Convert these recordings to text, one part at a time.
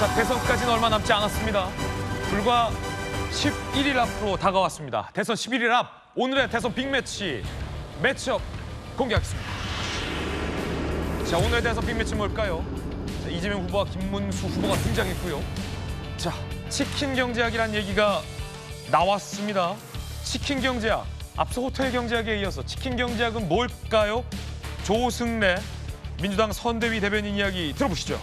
자, 대선까지는 얼마 남지 않았습니다. 불과 11일 앞으로 다가왔습니다. 대선 11일 앞, 오늘의 대선 빅매치 매치업 공개하겠습니다. 자, 오늘의 대선 빅매치 뭘까요? 자, 이재명 후보와 김문수 후보가 등장했고요. 자, 치킨 경제학이란 얘기가 나왔습니다. 치킨 경제학, 앞서 호텔 경제학에 이어서 치킨 경제학은 뭘까요? 조승래 민주당 선대위 대변인 이야기 들어보시죠.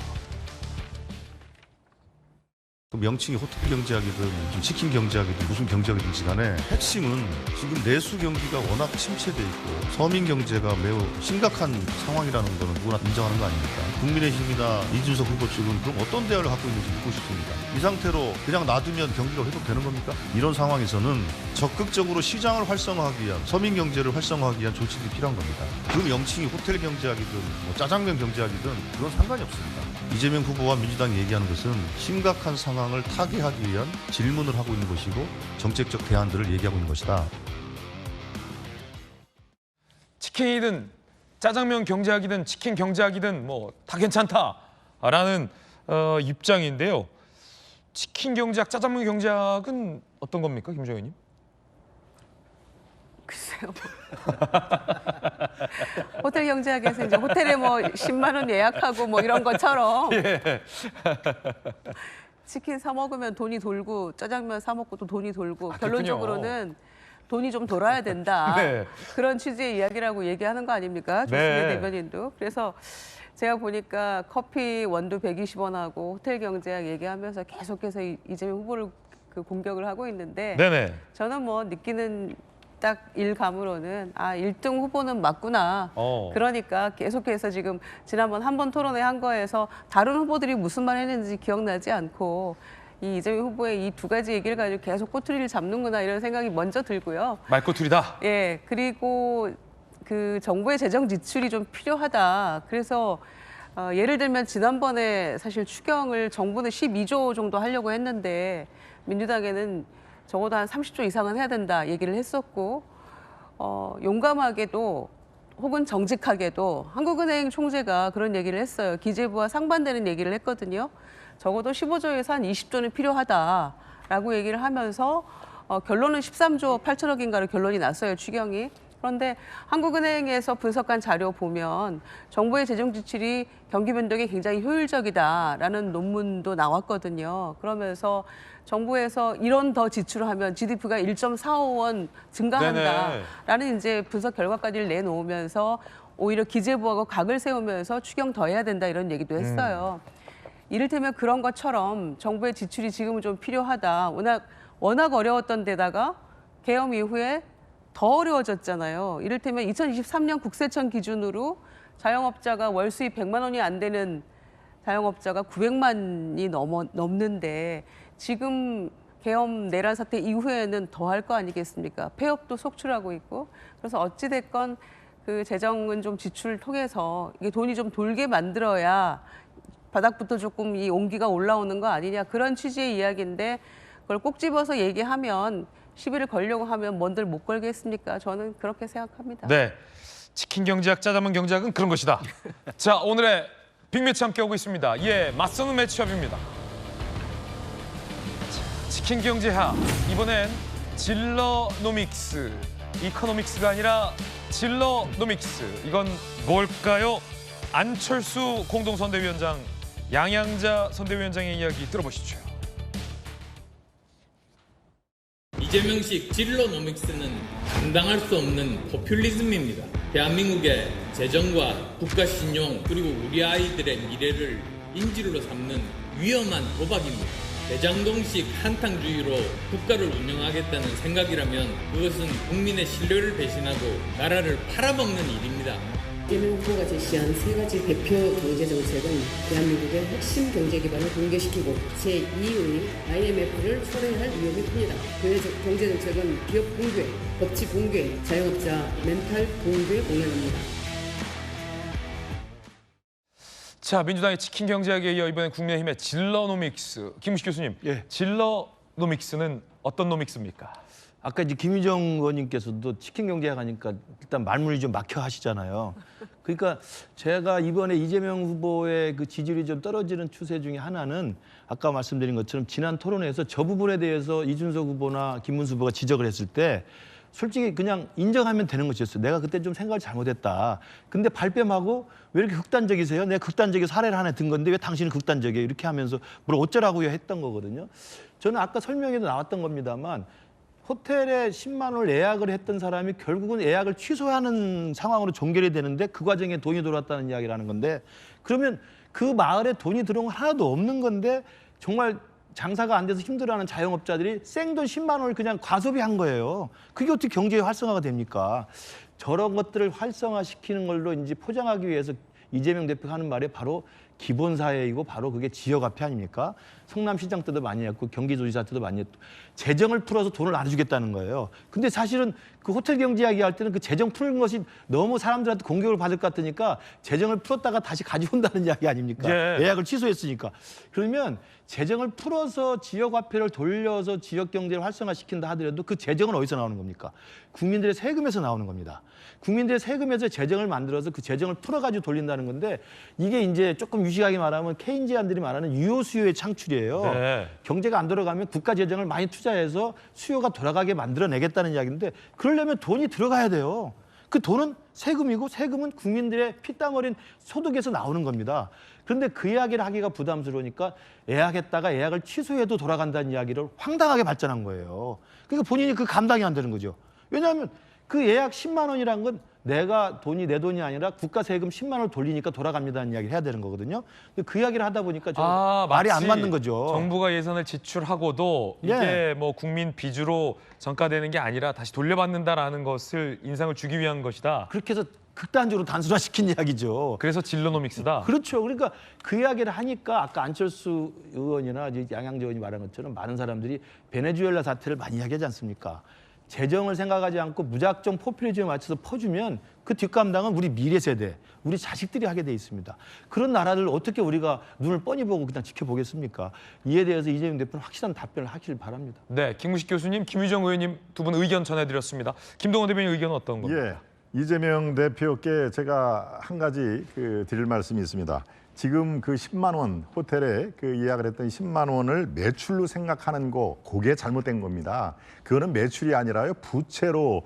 명칭이 호텔 경제학이든 치킨 경제학이든 무슨 경제학이든지 간에 핵심은 지금 내수 경기가 워낙 침체돼 있고 서민 경제가 매우 심각한 상황이라는 거는 누구나 인정하는 거 아닙니까? 국민의힘이나 이준석 후보 측은 그럼 어떤 대안을 갖고 있는지 묻고 싶습니다. 이 상태로 그냥 놔두면 경기가 회복되는 겁니까? 이런 상황에서는 적극적으로 시장을 활성화하기 위한 서민 경제를 활성화하기 위한 조치들이 필요한 겁니다. 그 명칭이 호텔 경제학이든 짜장면 경제학이든 그건 상관이 없습니다. 이재명 후보와 민주당이 얘기하는 것은 심각한 상황을 타개하기 위한 질문을 하고 있는 것이고 정책적 대안들을 얘기하고 있는 것이다. 치킨이든 짜장면 경제학이든 치킨 경제학이든 뭐 다 괜찮다라는 입장인데요. 치킨 경제학, 짜장면 경제학은 어떤 겁니까, 김정희님? 글쎄요. 호텔 경제학에서 이제 호텔에 뭐 10만 원 예약하고 뭐 이런 것처럼 예. 치킨 사 먹으면 돈이 돌고 짜장면 사 먹고 또 돈이 돌고 그렇군요. 결론적으로는 돈이 좀 돌아야 된다. 네. 그런 취지의 이야기라고 얘기하는 거 아닙니까? 조승래 네. 대변인도. 그래서 제가 보니까 커피 원두 120원하고 호텔 경제학 얘기하면서 계속해서 이재명 후보를 공격을 하고 있는데 네네. 저는 뭐 느끼는 딱 일감으로는 아 1등 후보는 맞구나. 그러니까 계속해서 지금 지난번 한 번 토론회 한 거에서 다른 후보들이 무슨 말 했는지 기억나지 않고 이 이재명 후보의 이 두 가지 얘기를 가지고 계속 꼬투리를 잡는구나 이런 생각이 먼저 들고요. 말꼬투리다. 예, 그리고 그 정부의 재정 지출이 좀 필요하다. 그래서 예를 들면 지난번에 사실 추경을 정부는 12조 정도 하려고 했는데 민주당에는 적어도 한 30조 이상은 해야 된다 얘기를 했었고 용감하게도 혹은 정직하게도 한국은행 총재가 그런 얘기를 했어요. 기재부와 상반되는 얘기를 했거든요. 적어도 15조에서 한 20조는 필요하다라고 얘기를 하면서 결론은 13조 8천억인가로 결론이 났어요, 추경이. 그런데 한국은행에서 분석한 자료 보면 정부의 재정 지출이 경기 변동에 굉장히 효율적이다라는 논문도 나왔거든요. 그러면서 정부에서 1원 더 지출하면 GDP가 1.45원 증가한다라는 이제 분석 결과까지를 내놓으면서 오히려 기재부하고 각을 세우면서 추경 더 해야 된다 이런 얘기도 했어요. 이를테면 그런 것처럼 정부의 지출이 지금은 좀 필요하다. 워낙 어려웠던 데다가 계엄 이후에 더 어려워졌잖아요. 이를테면 2023년 국세청 기준으로 자영업자가 월 수입 100만 원이 안 되는 자영업자가 900만이 넘는데 지금 계엄 내란 사태 이후에는 더 할 거 아니겠습니까? 폐업도 속출하고 있고. 그래서 어찌 됐건 그 재정은 좀 지출을 통해서 이게 돈이 좀 돌게 만들어야 바닥부터 조금 이 온기가 올라오는 거 아니냐 그런 취지의 이야기인데 그걸 꼭 집어서 얘기하면 시비를 걸려고 하면 뭔들 못 걸겠습니까? 저는 그렇게 생각합니다. 네, 치킨 경제학, 짜장면 경제학은 그런 것이다. 자, 오늘의 빅매치 함께하고 있습니다. 예, 맞서는 매치업입니다. 치킨 경제학, 이번엔 질러노믹스, 이코노믹스가 아니라 질러노믹스. 이건 뭘까요? 안철수 공동선대위원장, 양양자 선대위원장의 이야기 들어보시죠. 이재명식 진로노믹스는 감당할 수 없는 포퓰리즘입니다. 대한민국의 재정과 국가 신용 그리고 우리 아이들의 미래를 인질로 삼는 위험한 도박입니다. 대장동식 한탕주의로 국가를 운영하겠다는 생각이라면 그것은 국민의 신뢰를 배신하고 나라를 팔아먹는 일입니다. 이재명 후보가 제시한 세 가지 대표 경제 정책은 대한민국의 핵심 경제 기반을 붕괴시키고 제2의 IMF를 초래할 위험이 큽니다. 그 경제 정책은 기업 붕괴, 법치 붕괴, 자영업자 멘탈 붕괴 공약입니다. 자, 민주당의 치킨 경제학에 이어 이번엔 국민의힘의 질러노믹스. 김우식 교수님, 예. 질러노믹스는 어떤 노믹스입니까? 아까 이제 김유정 의원님께서도 치킨 경제 하니까 일단 말문이 좀 막혀 하시잖아요. 그러니까 제가 이번에 이재명 후보의 그 지지율이 좀 떨어지는 추세 중에 하나는 아까 말씀드린 것처럼 지난 토론회에서 저 부분에 대해서 이준석 후보나 김문수 후보가 지적을 했을 때 솔직히 그냥 인정하면 되는 것이었어요. 내가 그때 좀 생각을 잘못했다. 근데 발뺌하고 왜 이렇게 극단적이세요? 내가 극단적인 사례를 하나 든 건데 왜 당신은 극단적이에요? 이렇게 하면서 뭘 어쩌라고요 했던 거거든요. 저는 아까 설명에도 나왔던 겁니다만 호텔에 10만 원을 예약을 했던 사람이 결국은 예약을 취소하는 상황으로 종결이 되는데 그 과정에 돈이 들어왔다는 이야기라는 건데 그러면 그 마을에 돈이 들어온 건 하나도 없는 건데 정말 장사가 안 돼서 힘들어하는 자영업자들이 생돈 10만 원을 그냥 과소비한 거예요. 그게 어떻게 경제의 활성화가 됩니까? 저런 것들을 활성화시키는 걸로 이제 포장하기 위해서 이재명 대표가 하는 말이 바로 기본사회이고 바로 그게 지역화폐 아닙니까? 성남시장 때도 많이 했고 경기도지사 때도 많이 했고 재정을 풀어서 돈을 나눠주겠다는 거예요. 근데 사실은 그 호텔 경제 이야기할 때는 그 재정 푸는 것이 너무 사람들한테 공격을 받을 것 같으니까 재정을 풀었다가 다시 가져온다는 이야기 아닙니까? 예. 예약을 취소했으니까. 그러면 재정을 풀어서 지역화폐를 돌려서 지역 경제를 활성화시킨다 하더라도 그 재정은 어디서 나오는 겁니까? 국민들의 세금에서 나오는 겁니다. 국민들의 세금에서 재정을 만들어서 그 재정을 풀어가지고 돌린다는 건데 이게 이제 조금 유식하게 말하면 케인지안들이 말하는 유효 수요의 창출이에요. 네. 경제가 안 돌아가면 국가 재정을 많이 투자해서 수요가 돌아가게 만들어내겠다는 이야기인데 그러려면 돈이 들어가야 돼요. 그 돈은 세금이고 세금은 국민들의 피땀 어린 소득에서 나오는 겁니다. 그런데 그 이야기를 하기가 부담스러우니까 예약했다가 예약을 취소해도 돌아간다는 이야기를 황당하게 발전한 거예요. 그러니까 본인이 그 감당이 안 되는 거죠. 왜냐하면 그 예약 10만 원이란 건 내가 돈이 내 돈이 아니라 국가 세금 10만 원을 돌리니까 돌아갑니다는 이야기를 해야 되는 거거든요. 근데 그 이야기를 하다 보니까 좀 말이 안 마치 맞는 거죠. 정부가 예산을 지출하고도 이게 예. 뭐 국민 비주로 전가되는 게 아니라 다시 돌려받는다라는 것을 인상을 주기 위한 것이다. 그렇게 해서 극단적으로 단순화시킨 이야기죠. 그래서 진로노믹스다. 그렇죠. 그러니까 그 이야기를 하니까 아까 안철수 의원이나 이제 양양재 의원이 말한 것처럼 많은 사람들이 베네수엘라 사태를 많이 이야기하지 않습니까? 재정을 생각하지 않고 무작정 포퓰리즘에 맞춰서 퍼주면 그 뒷감당은 우리 미래 세대, 우리 자식들이 하게 돼 있습니다. 그런 나라를 어떻게 우리가 눈을 뻔히 보고 그냥 지켜보겠습니까? 이에 대해서 이재명 대표는 확실한 답변을 하길 바랍니다. 네, 김무식 교수님, 김유정 의원님 두 분 의견 전해드렸습니다. 김동원 대변인 의견은 어떤 겁니까? 예, 이재명 대표께 제가 한 가지 드릴 말씀이 있습니다. 지금 그 10만 원 호텔에 그 예약을 했던 10만 원을 매출로 생각하는 거 그게 잘못된 겁니다. 그거는 매출이 아니라요 부채로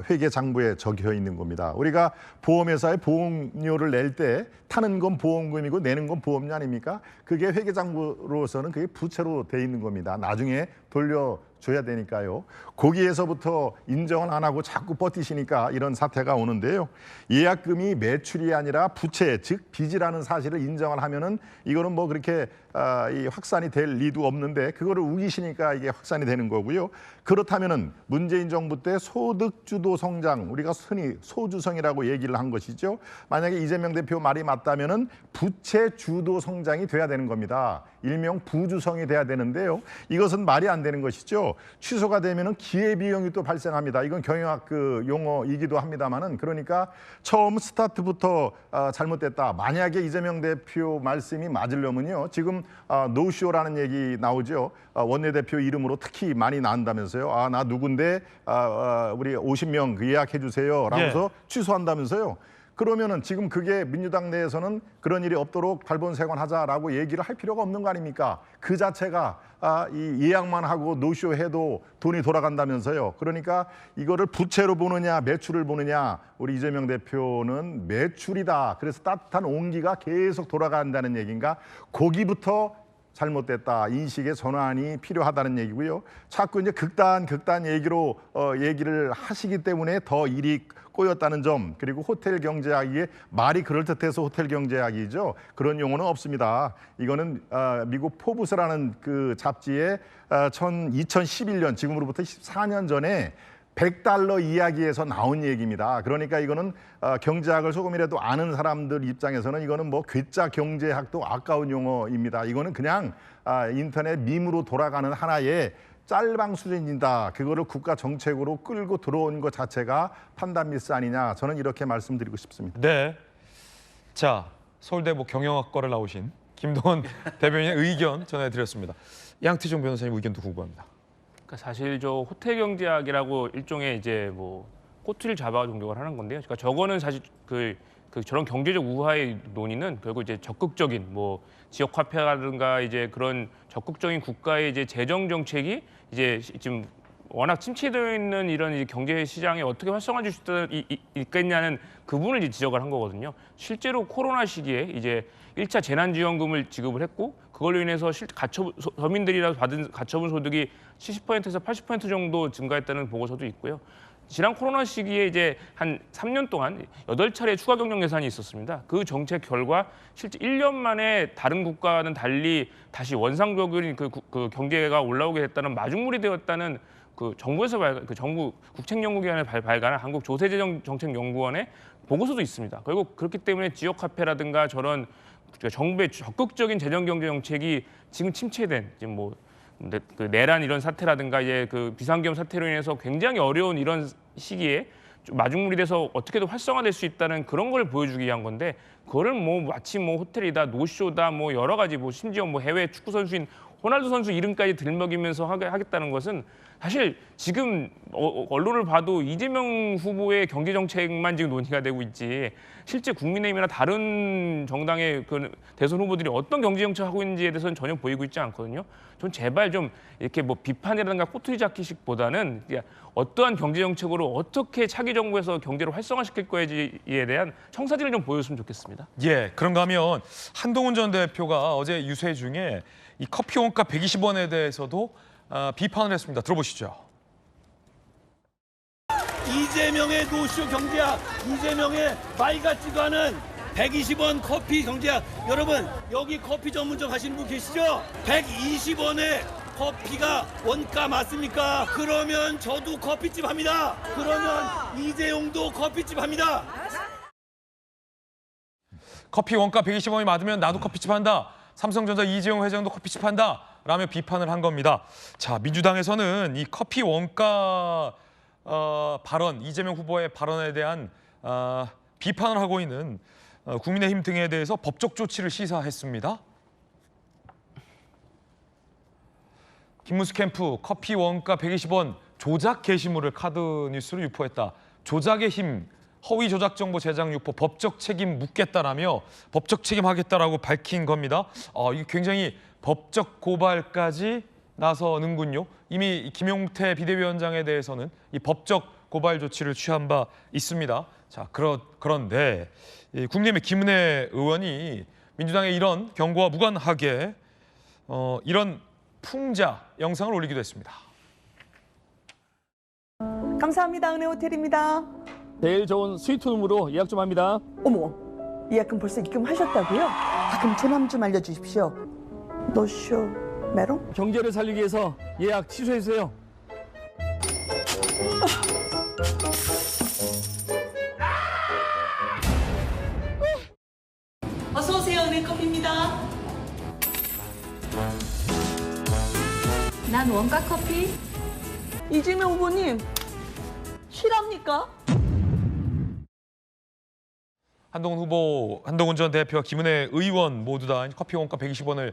회계 장부에 적혀 있는 겁니다. 우리가 보험회사에 보험료를 낼 때 타는 건 보험금이고 내는 건 보험료 아닙니까? 그게 회계 장부로서는 그게 부채로 돼 있는 겁니다. 나중에 돌려줘야 되니까요. 거기에서부터 인정을 안 하고 자꾸 버티시니까 이런 사태가 오는데요. 예약금이 매출이 아니라 부채, 즉 빚이라는 사실을 인정을 하면은 이거는 뭐 그렇게 이 확산이 될 리도 없는데 그거를 우기시니까 이게 확산이 되는 거고요. 그렇다면은 문재인 정부 때 소득주도 성장, 우리가 흔히 소주성이라고 얘기를 한 것이죠. 만약에 이재명 대표 말이 맞다면은 부채 주도 성장이 돼야 되는 겁니다. 일명 부주성이 돼야 되는데요. 이것은 말이 안 되는 것이죠. 취소가 되면은 기회비용이 또 발생합니다. 이건 경영학 그 용어이기도 합니다만은 그러니까 처음 스타트부터 잘못됐다. 만약에 이재명 대표 말씀이 맞으려면요. 지금 노쇼라는 얘기 나오죠. 원내대표 이름으로 특히 많이 나온다면서요. 나 누군데 우리 50명 예약해 주세요. 라면서 취소한다면서요. 그러면은 지금 그게 민주당 내에서는 그런 일이 없도록 발본색원하자라고 얘기를 할 필요가 없는 거 아닙니까? 그 자체가 이 예약만 하고 노쇼해도 돈이 돌아간다면서요. 그러니까 이거를 부채로 보느냐 매출을 보느냐 우리 이재명 대표는 매출이다. 그래서 따뜻한 온기가 계속 돌아간다는 얘기인가? 거기부터 잘못됐다. 인식의 전환이 필요하다는 얘기고요. 자꾸 이제 극단 얘기로 얘기를 하시기 때문에 더 일이 꼬였다는 점, 그리고 호텔 경제학이 말이 그럴듯해서 호텔 경제학이죠. 그런 용어는 없습니다. 이거는 미국 포브스라는 그 잡지에 2011년 지금으로부터 14년 전에 $100 이야기에서 나온 얘기입니다. 그러니까 이거는 경제학을 조금이라도 아는 사람들 입장에서는 이거는 뭐 괴짜 경제학도 아까운 용어입니다. 이거는 그냥 인터넷 밈으로 돌아가는 하나의 짤방 수준이다. 그거를 국가 정책으로 끌고 들어온 것 자체가 판단 미스 아니냐. 저는 이렇게 말씀드리고 싶습니다. 네. 자, 서울대 뭐 경영학과를 나오신 김동원 대변인의 의견 전해드렸습니다. 양태종 변호사님 의견도 궁금합니다. 그러니까 사실 저 호텔 경제학이라고 일종의 이제 뭐 꼬투리를 잡아 종격을 하는 건데요. 그러니까 저거는 사실 저런 경제적 우화의 논의는 결국 이제 적극적인 뭐 지역 화폐라든가 이제 그런 적극적인 국가의 이제 재정 정책이 이제 지금 워낙 침체되어 있는 이런 이제 경제 시장에 어떻게 활성화될 수 있겠냐는 그 부분을 이제 지적을 한 거거든요. 실제로 코로나 시기에 이제 1차 재난지원금을 지급을 했고 그걸로 인해서 서민들이라도 받은 가처분 소득이 70%에서 80% 정도 증가했다는 보고서도 있고요. 지난 코로나 시기에 이제 한 3년 동안 8차례 추가 경정 예산이 있었습니다. 그 정책 결과 실제 1년 만에 다른 국가와는 달리 다시 원상복구인 그 경제가 올라오게 됐다는 마중물이 되었다는 그 정부에서 정부 국책연구기관에 발간한 한국조세재정정책연구원의 보고서도 있습니다. 결국 그렇기 때문에 지역화폐라든가 저런 정부의 적극적인 재정경제 정책이 지금 침체된 지금 뭐 그 내란 이런 사태라든가 이제 그 비상계엄 사태로 인해서 굉장히 어려운 이런 시기에 좀 마중물이 돼서 어떻게든 활성화될 수 있다는 그런 걸 보여주기 위한 건데 그거를 뭐 마치 뭐 호텔이다 노쇼다 뭐 여러 가지 뭐 심지어 뭐 해외 축구 선수인 호날두 선수 이름까지 들먹이면서 하겠다는 것은 사실 지금 언론을 봐도 이재명 후보의 경제 정책만 지금 논의가 되고 있지 실제 국민의힘이나 다른 정당의 그 대선 후보들이 어떤 경제 정책을 하고 있는지에 대해서는 전혀 보이고 있지 않거든요. 전 제발 좀 이렇게 뭐 비판이라든가 꼬투리 잡기식보다는 어떠한 경제 정책으로 어떻게 차기 정부에서 경제를 활성화시킬 거에지에 대한 청사진을 좀 보여줬으면 좋겠습니다. 예, 그런가 하면 한동훈 전 대표가 어제 유세 중에 이 커피 원가 120원에 대해서도 비판을 했습니다. 들어보시죠. 이재명의 노쇼 경제학, 이재명의 말 같지도 않은 120원 커피 경제학. 여러분 여기 커피 전문점 하시는 분 계시죠? 120원에 커피가 원가 맞습니까? 그러면 저도 커피집 합니다. 그러면 이재용도 커피집 합니다. 커피 원가 120원이 맞으면 나도 커피집 한다. 삼성전자 이재용 회장도 커피집 한다. 라며 비판을 한 겁니다. 자, 민주당에서는 이 커피 원가 발언, 이재명 후보의 발언에 대한 비판을 하고 있는 국민의힘 등에 대해서 법적 조치를 시사했습니다. 김문수 캠프 커피 원가 120원 조작 게시물을 카드뉴스로 유포했다. 조작의 힘, 허위 조작 정보 제작 유포 법적 책임 묻겠다라며 법적 책임하겠다라고 밝힌 겁니다. 이게 굉장히 법적 고발까지 나서는군요. 이미 김용태 비대위원장에 대해서는 이 법적 고발 조치를 취한 바 있습니다. 자, 그런데 국민의힘의 김은혜 의원이 민주당의 이런 경고와 무관하게 이런 풍자 영상을 올리기도 했습니다. 감사합니다. 은혜호텔입니다. 제일 좋은 스위트룸으로 예약 좀 합니다. 어머, 예약금 벌써 입금하셨다고요? 그럼 제 맘 좀 알려주십시오. 노쇼 메롱? 경제를 살리기 위해서 예약 취소해주세요. 어서 오세요. 은혜커피입니다. 난 원가 커피. 이재명 후보님, 실합니까? 한동훈 후보, 한동훈 전 대표와 김은혜 의원 모두 다 커피 원가 120원을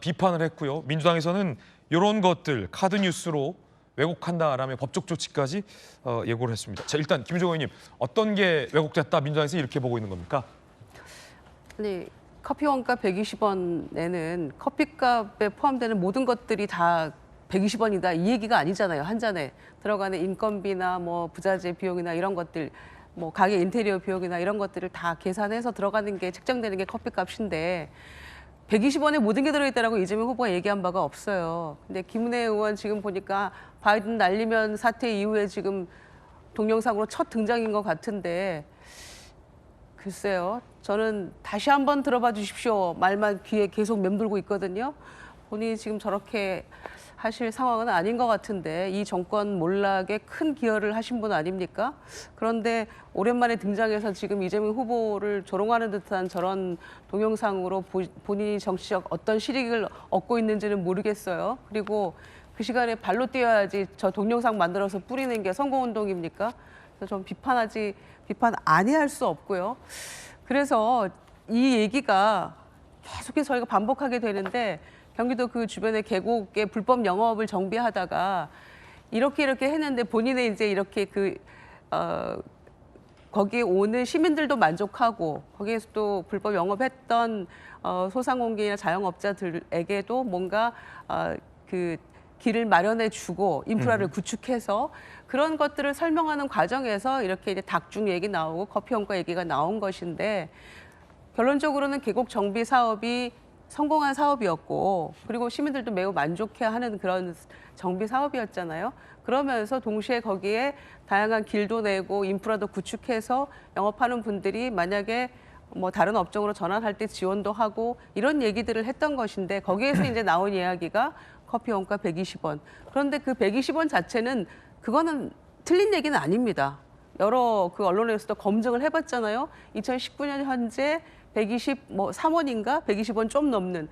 비판을 했고요. 민주당에서는 이런 것들 카드 뉴스로 왜곡한다라며 법적 조치까지 예고를 했습니다. 자, 일단 김종호 의원님, 어떤 게 왜곡됐다 민주당에서 이렇게 보고 있는 겁니까? 네, 커피 원가 120원에는 커피값에 포함되는 모든 것들이 다 120원이다 이 얘기가 아니잖아요. 한 잔에 들어가는 인건비나 뭐 부자재 비용이나 이런 것들, 뭐 가게 인테리어 비용이나 이런 것들을 다 계산해서 들어가는 게 책정되는 게 커피값인데 120원에 모든 게 들어있다라고 이재명 후보가 얘기한 바가 없어요. 근데 김은혜 의원 지금 보니까 바이든 날리면 사태 이후에 지금 동영상으로 첫 등장인 것 같은데 글쎄요. 저는 다시 한번 들어봐 주십시오. 말만 귀에 계속 맴돌고 있거든요. 본인이 지금 저렇게 하실 상황은 아닌 것 같은데 이 정권 몰락에 큰 기여를 하신 분 아닙니까? 그런데 오랜만에 등장해서 지금 이재명 후보를 조롱하는 듯한 저런 동영상으로 본인이 정치적 어떤 실익을 얻고 있는지는 모르겠어요. 그리고 그 시간에 발로 뛰어야지 저 동영상 만들어서 뿌리는 게 선거운동입니까? 그래서 좀 비판 아니할 수 없고요. 그래서 이 얘기가 계속해서 저희가 반복하게 되는데 경기도 그 주변에 계곡의 불법 영업을 정비하다가 이렇게 했는데 본인의 이제 이렇게 거기에 오는 시민들도 만족하고 거기에서 또 불법 영업했던 소상공인이나 자영업자들에게도 뭔가 그 길을 마련해 주고 인프라를 구축해서 그런 것들을 설명하는 과정에서 이렇게 이제 닭중 얘기 나오고 커피 원가 얘기가 나온 것인데 결론적으로는 계곡 정비 사업이 성공한 사업이었고 그리고 시민들도 매우 만족해하는 그런 정비 사업이었잖아요. 그러면서 동시에 거기에 다양한 길도 내고 인프라도 구축해서 영업하는 분들이 만약에 뭐 다른 업종으로 전환할 때 지원도 하고 이런 얘기들을 했던 것인데 거기에서 이제 나온 이야기가 커피 원가 120원. 그런데 그 120원 자체는 그거는 틀린 얘기는 아닙니다. 여러 그 언론에서도 검증을 해봤잖아요. 2019년 현재 123원인가 120원 좀 넘는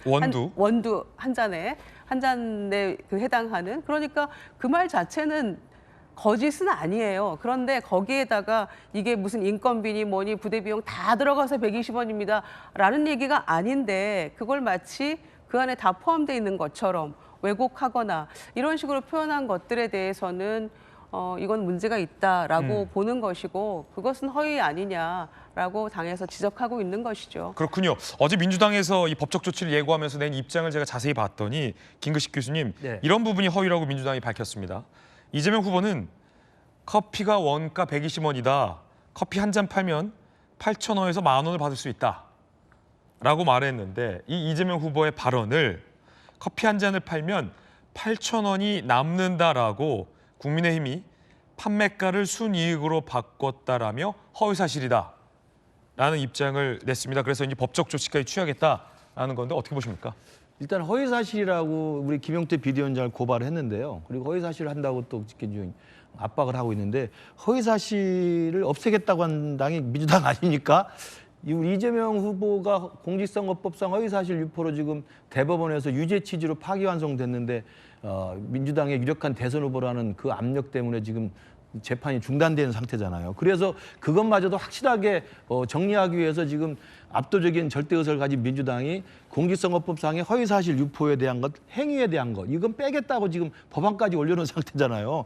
원두 한 잔에 그 해당하는 그러니까 그 말 자체는 거짓은 아니에요. 그런데 거기에다가 이게 무슨 인건비니 뭐니 부대 비용 다 들어가서 120원입니다. 라는 얘기가 아닌데 그걸 마치 그 안에 다 포함되어 있는 것처럼 왜곡하거나 이런 식으로 표현한 것들에 대해서는 이건 문제가 있다라고 보는 것이고 그것은 허위 아니냐라고 당에서 지적하고 있는 것이죠. 그렇군요. 어제 민주당에서 이 법적 조치를 예고하면서 낸 입장을 제가 자세히 봤더니 김근식 교수님 네. 이런 부분이 허위라고 민주당이 밝혔습니다. 이재명 후보는 커피가 원가 120원이다. 커피 한 잔 팔면 8,000원에서 10,000원을 받을 수 있다. 라고 말했는데 이 이재명 후보의 발언을 커피 한 잔을 팔면 8,000원이 남는다라고 국민의힘이 판매가를 순이익으로 바꿨다라며 허위사실이다. 라는 입장을 냈습니다. 그래서 이제 법적 조치까지 취하겠다라는 건데 어떻게 보십니까? 일단 허위사실이라고 우리 김용태 비대위원장을 고발을 했는데요. 그리고 허위사실을 한다고 또 이렇게 압박을 하고 있는데 허위사실을 없애겠다고 한 당이 민주당 아닙니까? 우리 이재명 후보가 공직선거법상 허위사실 유포로 지금 대법원에서 유죄 취지로 파기환송됐는데 민주당의 유력한 대선 후보라는 그 압력 때문에 지금 재판이 중단된 상태잖아요. 그래서 그것마저도 확실하게 정리하기 위해서 지금 압도적인 절대의석을 가진 민주당이 공직선거법상의 허위사실 유포에 대한 것, 행위에 대한 것 이건 빼겠다고 지금 법안까지 올려놓은 상태잖아요.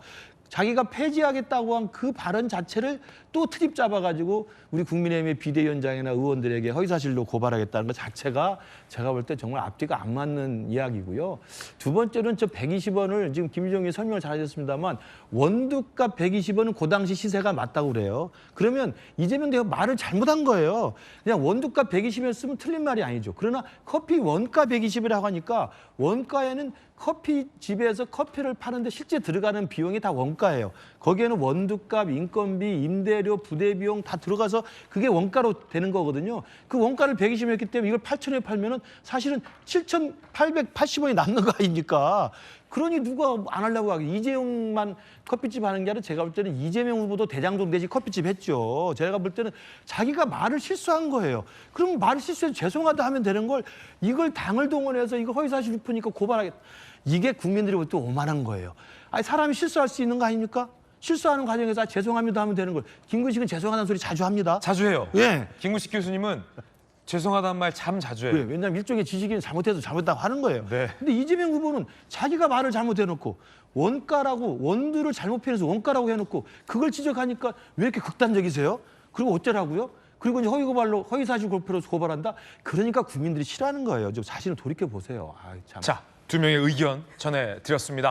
자기가 폐지하겠다고 한 그 발언 자체를 또 트립 잡아가지고 우리 국민의힘의 비대위원장이나 의원들에게 허위사실로 고발하겠다는 것 자체가 제가 볼 때 정말 앞뒤가 안 맞는 이야기고요. 두 번째는 저 120원을 지금 김정희 설명을 잘하셨습니다만 원두값 120원은 그 당시 시세가 맞다고 그래요. 그러면 이재명 대표 말을 잘못한 거예요. 그냥 원두값 120원 쓰면 틀린 말이 아니죠. 그러나 커피 원가 120이라고 하니까 원가에는 커피집에서 커피를 파는데 실제 들어가는 비용이 다 원가예요. 거기에는 원두값, 인건비, 임대료, 부대 비용 다 들어가서 그게 원가로 되는 거거든요. 그 원가를 120이었기 때문에 이걸 8,000원에 팔면은 사실은 7,880원이 남는 거 아닙니까? 그러니 누가 안 하려고 하겠어요. 이재용만 커피집 하는 게 아니라 제가 볼 때는 이재명 후보도 대장동 대지 커피집 했죠. 제가 볼 때는 자기가 말을 실수한 거예요. 그럼 말을 실수해서 죄송하다 하면 되는 걸 이걸 당을 동원해서 이거 허위사실 유포니까 고발하겠다. 이게 국민들이 볼 때 오만한 거예요. 아니 사람이 실수할 수 있는 거 아닙니까? 실수하는 과정에서 죄송합니다 하면 되는 걸. 김근식은 죄송하다는 소리 자주 합니다. 자주 해요. 예. 김근식 교수님은 죄송하다는 말 참 자주 해요. 왜? 왜냐하면 일종의 지식인은 잘못해도 잘못했다고 하는 거예요. 네. 근데 이재명 후보는 자기가 말을 잘못해놓고 원가라고 원두를 잘못 표현해서 원가라고 해놓고 그걸 지적하니까 왜 이렇게 극단적이세요? 그리고 어쩌라고요? 그리고 이제 허위고발로 허위사실 골표로 고발한다? 그러니까 국민들이 싫어하는 거예요. 좀 사실은 돌이켜 보세요. 아, 참. 자, 두 명의 의견 전해드렸습니다.